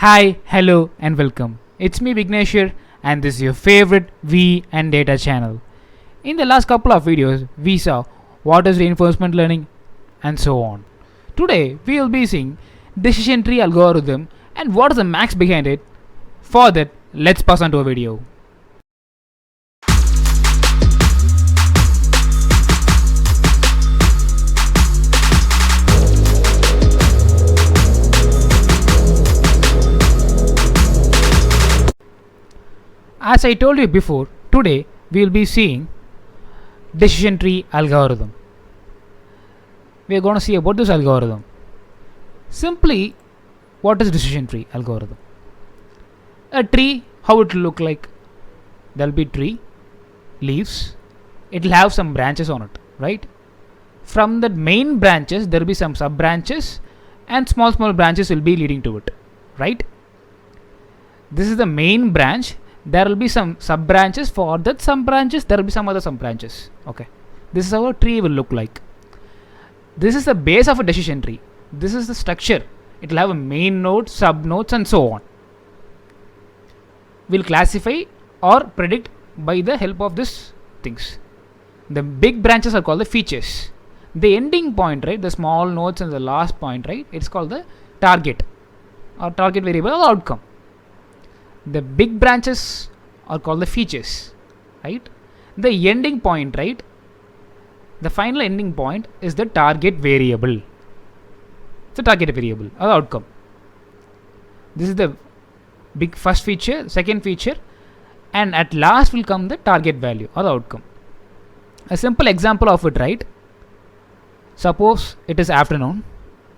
Hi, hello, and welcome. It's me Vigneshwar, and this is your favorite V and Data channel. In the last couple of videos, we saw what is reinforcement learning and so on. Today, we will be seeing decision tree algorithm and what is the max behind it. For that, let's pass on to a video. As I told you before, today we will be seeing decision tree algorithm. We are going to see about this algorithm. Simply, what is decision tree algorithm? A tree, how it will look like? There will be tree, leaves, it will have some branches on it, right? From the main branches, there will be some sub branches, and small branches will be leading to it, right? This is the main branch. There will be some sub branches. For that sub branches, there will be some other sub branches. Okay, this is how a tree will look like. This is the base of a decision tree. This is the structure. It will have a main node, sub nodes, and so on. We'll classify or predict by the help of these things. The big branches are called the features. The ending point, right? The small nodes and the last point, right? It's called the target or target variable or outcome. The big branches are called the features, right? The ending point, right? The final ending point is the target variable. It's a target variable or outcome. This is the big first feature, second feature, and at last will come the target value or the outcome. A simple example of it, right? Suppose it is afternoon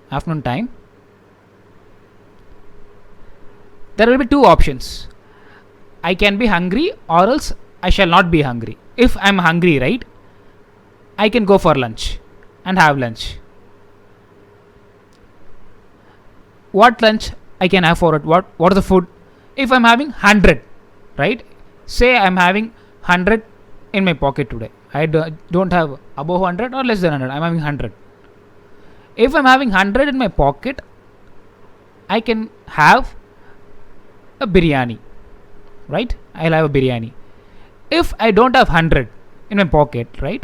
time. There will be two options. I can be hungry or else I shall not be hungry. If I am hungry, right, I can go for lunch and have lunch. What lunch I can have for it? What is the food? If I am having 100, right? Say I am having 100 in my pocket today. I don't have above 100 or less than 100. I am having 100. If I am having 100 in my pocket, I can have a biryani, right? I'll have a biryani. If I don't have 100 in my pocket, right,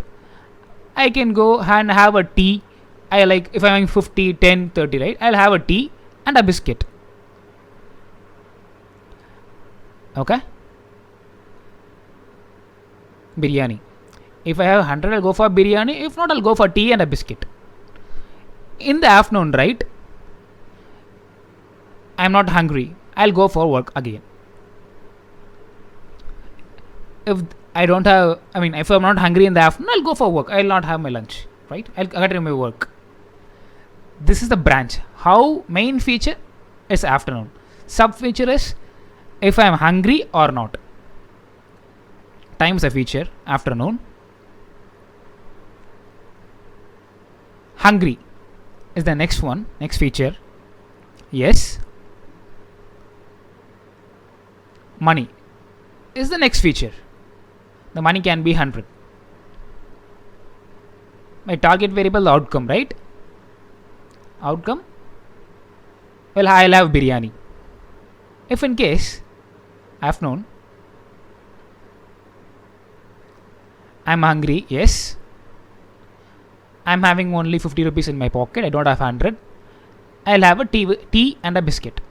I can go and have a tea. I like, if I'm having 50, 10, 30, right, I'll have a tea and a biscuit. Okay? Biryani. If I have 100, I'll go for biryani. If not, I'll go for tea and a biscuit. In the afternoon, right, I'm not hungry. I'll go for work again. If I don't have, if I'm not hungry in the afternoon, I'll go for work. I'll not have my lunch, right? I'll continue my work. This is the branch. How main feature is afternoon. Sub feature is if I'm hungry or not. Time is a feature, afternoon. Hungry is the next one, next feature. Yes. Money is the next feature. The money can be 100. My target variable, the outcome, right? Outcome, well, I'll have biryani. If in case afternoon I'm hungry, yes, I'm having only 50 rupees in my pocket, I don't have 100, I'll have a tea and a biscuit.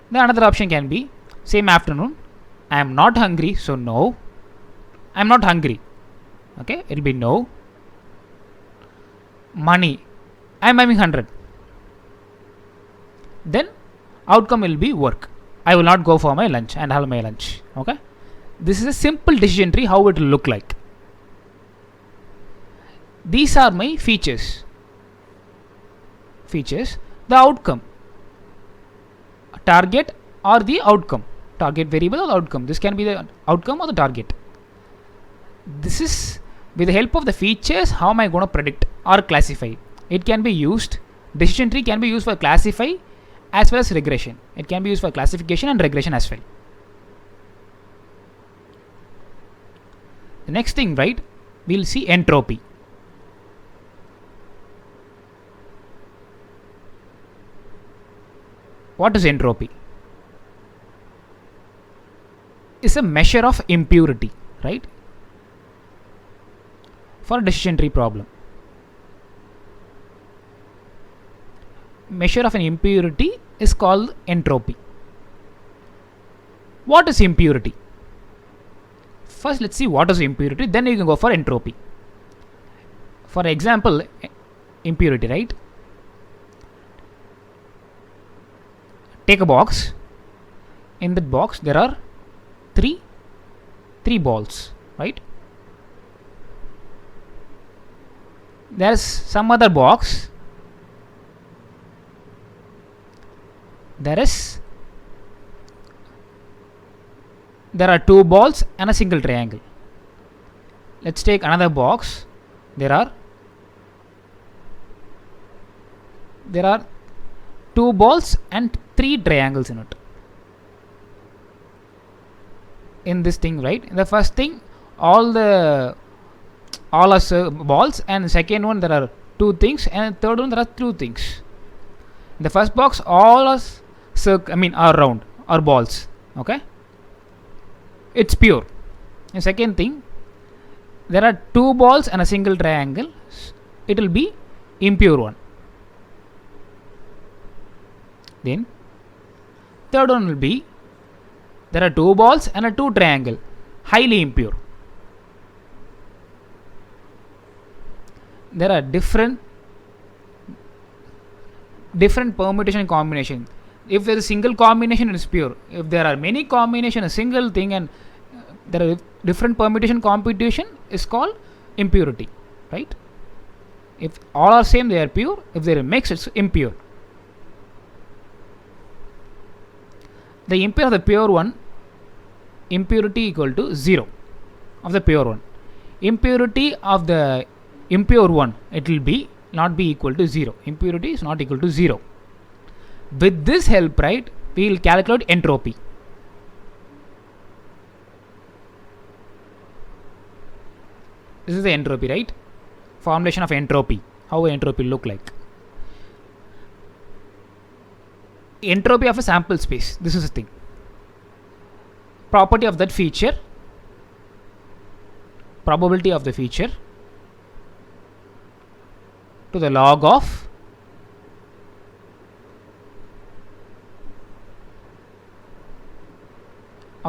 The another option can be same afternoon, I am not hungry, so no. I am not hungry. Okay, it will be no. Money, I am having 100. Then outcome will be work. I will not go for my lunch and have my lunch. Okay, this is a simple decision tree how it will look like. These are my features. Features, the outcome, target or the outcome. Target variable or the outcome. This can be the outcome or the target. This is with the help of the features how am I going to predict or classify. It can be used, decision tree can be used for classify as well as regression. It can be used for classification and regression as well. The next thing, right, we'll see entropy. what is entropy? Is a measure of impurity, right? For a decision tree problem, measure of an impurity is called entropy. What is impurity? First, let's see what is impurity, then you can go for entropy. For example, impurity, right? Take a box. In that box, there are three balls, right? There's some other box. There are two balls and a single triangle. Let's take another box. There are two balls and three triangles in it. In this thing, right? In the first thing, all are balls, and the second one there are two things, and the third one there are two things. In the first box, all are round, are balls. Okay, it's pure. The second thing, there are two balls and a single triangle. It will be impure one. Then third one will be there are two balls and a two triangle, highly impure. There are different permutation and combination. If there is a single combination, it is pure. If there are many combination, a single thing, and there are different permutation computation, is called impurity, right? If all are same, they are pure. If they are mixed, it's impure. The impure of the pure one, impurity equal to 0 of the pure one. Impurity of the impure one, it will be not be equal to 0. Impurity is not equal to 0. With this help, right, we will calculate entropy. This is the entropy, right? Formulation of entropy. How entropy look like? Entropy of a sample space. This is the thing. Property of that feature. Probability of the feature to the log of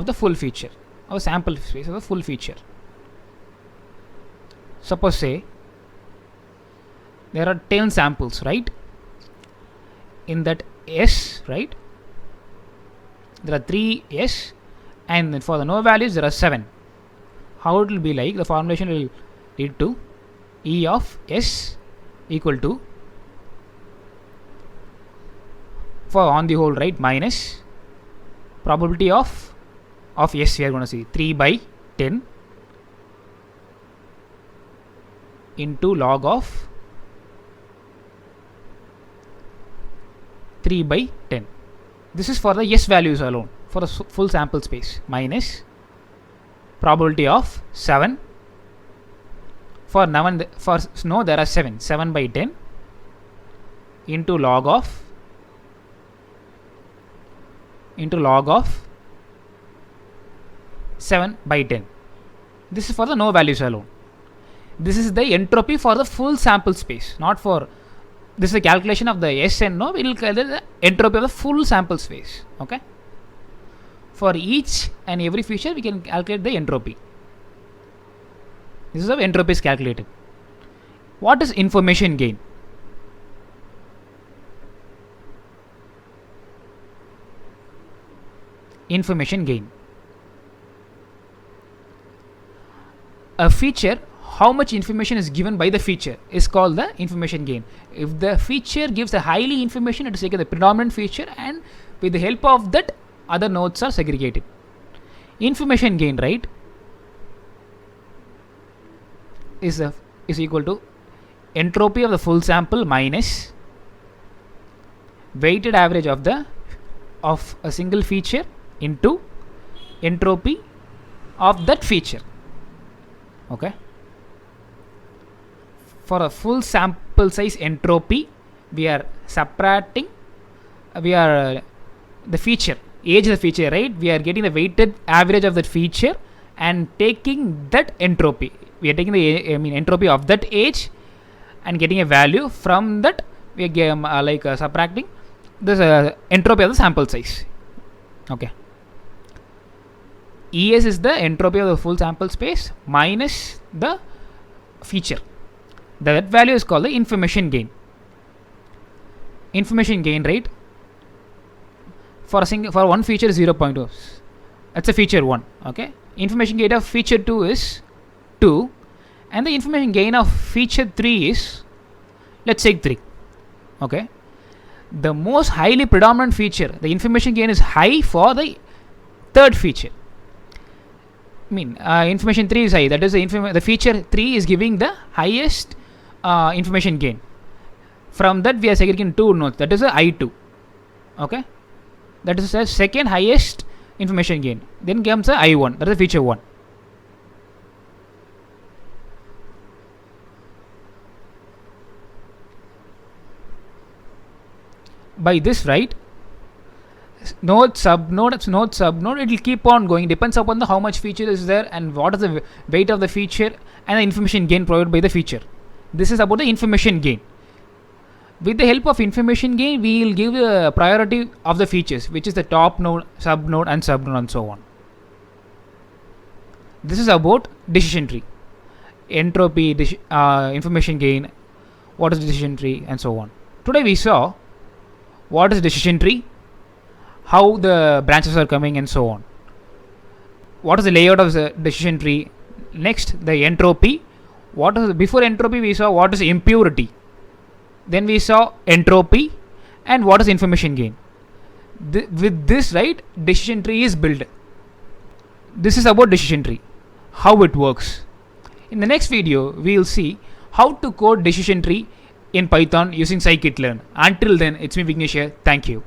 the full feature, of a sample space of the full feature. Suppose say there are 10 samples, right? In that S, right, there are 3 S, and then for the no values there are 7. How it will be like? The formulation will lead to E of S equal to, for on the whole, right, minus probability of S, we are going to see 3 by 10 into log of 3 by 10. This is for the S values alone, for the full sample space, minus probability of 7. For no, there are 7 by 10 into log of 7 by 10. This is for the no values alone. This is the entropy for the full sample space, not for, this is a calculation of the S and no. We will calculate the entropy of the full sample space. Okay. For each and every feature, we can calculate the entropy. This is how entropy is calculated. What is information gain? Information gain. A feature, how much information is given by the feature, is called the information gain. If the feature gives a highly information, it is taken the predominant feature, and with the help of that, other nodes are segregated. Information gain, right, is equal to entropy of the full sample minus weighted average of a single feature into entropy of that feature. Okay. For a full sample size entropy, we are the feature, age is the feature, right? We are getting the weighted average of that feature and taking that entropy. We are taking the entropy of that age and getting a value from that. We are subtracting this entropy of the sample size. Okay. ES is the entropy of the full sample space minus the feature. That value is called the information gain. Information gain rate for one feature is 0.2. That's a feature 1. Okay. Information gain of feature 2 is 2, and the information gain of feature 3 is, let's say, 3. Okay. The most highly predominant feature, the information gain is high for the third feature. Information 3 is high. That is the feature 3 is giving the highest information gain. From that we are segregating 2 nodes. That is a I2. Okay. That is the second highest information gain. Then comes a I1. That is feature 1. By this, right, node subnode, it will keep on going. Depends upon how much feature is there and what is the weight of the feature and the information gain provided by the feature. This is about the information gain. With the help of information gain, we will give the priority of the features, which is the top node, subnode, and subnode, and so on. This is about decision tree, entropy, information gain, what is decision tree, and so on. Today we saw what is decision tree, how the branches are coming, and so on. What is the layout of the decision tree? Next, the entropy. Before entropy we saw what is impurity. Then we saw entropy and what is information gain. With this, right, decision tree is built. This is about decision tree, how it works. In the next video, we will see how to code decision tree in Python using scikit-learn. Until then, it's me Vignesh here. Thank you.